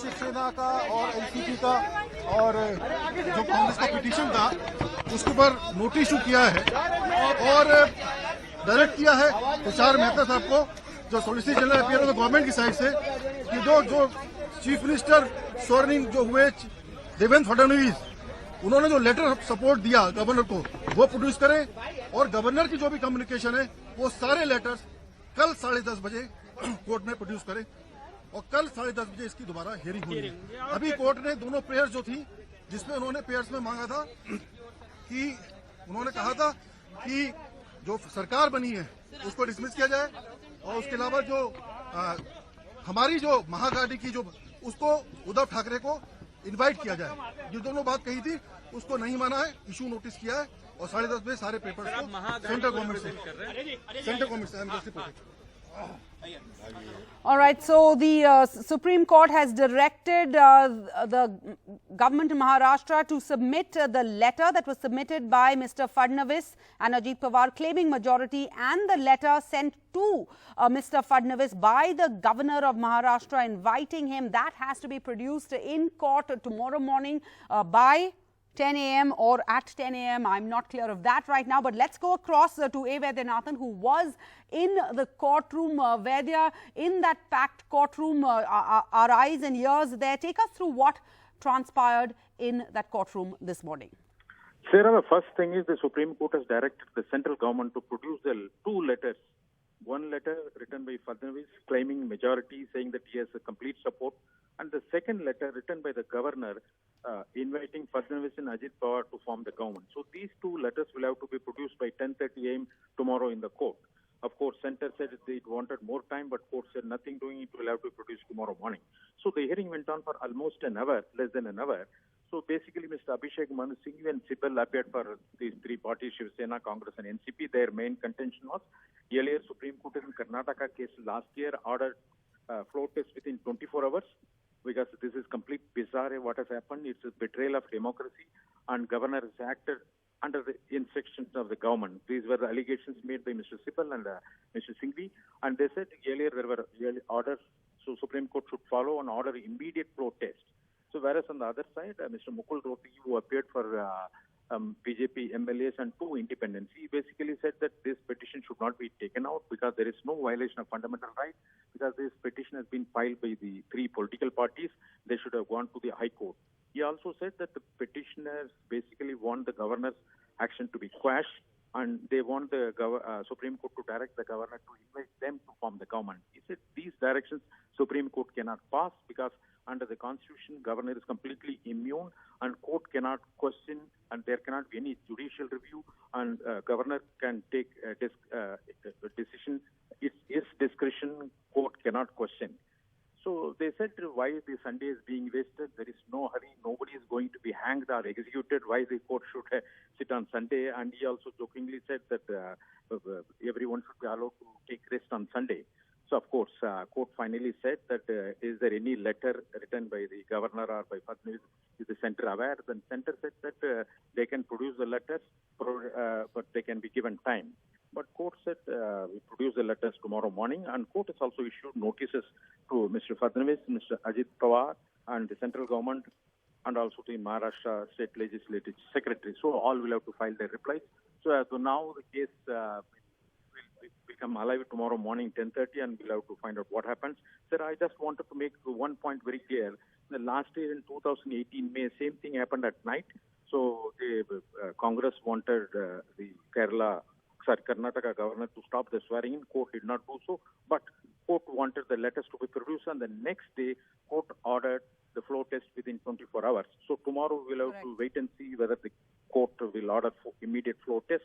शिवसेना का और एनसीपी का और जो कांग्रेस का पिटीशन था उसके ऊपर नोटिस इशू किया है और डायरेक्ट किया है तुषार मेहता साहब को, जो सॉलिसिटर जनरल अपियर है गवर्नमेंट की साइड से, कि जो चीफ मिनिस्टर स्वर्णिम जो हुए देवेंद्र फडणवीस, उन्होंने जो लेटर सपोर्ट दिया गवर्नर को वो प्रोड्यूस करें और गवर्नर की जो भी कम्युनिकेशन है वो सारे लेटर्स कल 10:30 बजे कोर्ट में प्रोड्यूस करें और कल 10:30 बजे इसकी दोबारा हियरिंग होगी। अभी कोर्ट ने दोनों प्रेयर्स जो थी, जिसमें उन्होंने प्रेयर्स में मांगा था कि उन्होंने कहा था कि जो सरकार बनी है उसको डिसमिस किया जाए और उसके अलावा जो हमारी जो महागाड़ी की जो उसको उद्धव ठाकरे को इनवाइट किया जाए। ये दोनों बात कही थी, उसको नहीं माना है, इशू नोटिस किया है और 10:30 बजे सारे पेपर्स को सेंट्रल गवर्नमेंट से All right, so the Supreme Court has directed the government of Maharashtra to submit the letter that was submitted by Mr Fadnavis and Ajit Pawar claiming majority, and the letter sent to Mr Fadnavis by the governor of Maharashtra inviting him, that has to be produced in court tomorrow morning by 10 a.m. or at 10 a.m. I'm not clear of that right now, but let's go across to A. Vaidyanathan, who was in the courtroom. Vaidya, in that packed courtroom, our eyes and ears there. Take us through what transpired in that courtroom this morning. Sarah, the first thing is the Supreme Court has directed the central government to produce the two letters. One letter written by Fadnavis claiming majority, saying that he has a complete support, and the second letter written by the governor inviting Fadnavis and Ajit Pawar to form the government. So these two letters will have to be produced by 10:30 a.m. tomorrow in the court. Of course, center said it wanted more time, but court said nothing doing, it will have to be produced tomorrow morning. So the hearing went on for almost an hour, less than an hour. So basically, Mr. Abhishek Manu Singh and Sibal appeared for these three parties, Shiv Sena, Congress and NCP. Their main contention was earlier Supreme Court in Karnataka case last year ordered floor test within 24 hours. Because this is complete bizarre what has happened. It's a betrayal of democracy, and governor has acted under the instructions of the government. These were the allegations made by Mr. Sibal and Mr. Singhvi, and they said earlier there were orders, so Supreme Court should follow and order immediate floor test. So whereas on the other side, Mr. Mukul Rohtgi, who appeared for BJP MLAs and two independents, he basically said that this petition should not be taken out because there is no violation of fundamental rights, because this petition has been filed by the three political parties. They should have gone to the High Court. He also said that the petitioners basically want the governor's action to be quashed, and they want the Supreme Court to direct the governor to invite them to form the government. He said these directions Supreme Court cannot pass because under the Constitution, governor is completely immune and court cannot question, and there cannot be any judicial review, and governor can take a decision. It's his discretion, court cannot question. So they said why the Sunday is being wasted. There is no hurry. Nobody is going to be hanged or executed. Why the court should sit on Sunday? And he also jokingly said that everyone should be allowed to take rest on Sunday. So, of course, court finally said that is there any letter written by the governor or by Fadnavis? Is the center aware? Then center said that they can produce the letters, but they can be given time. But court said we produce the letters tomorrow morning, and court has also issued notices to Mr. Fadnavis, Mr. Ajit Pawar, and the central government, and also to the Maharashtra State Legislative Secretary. So all will have to file their replies. So now the case will become alive tomorrow morning 10:30, and we'll have to find out what happens. Sir, I just wanted to make one point very clear. The last year in 2018 May, same thing happened at night. So the Congress wanted the Karnataka governor to stop the swearing in. Court did not do so, but court wanted the letters to be produced, and the next day court ordered the floor test within 24 hours. So tomorrow we'll have to wait and see whether the court will order immediate floor test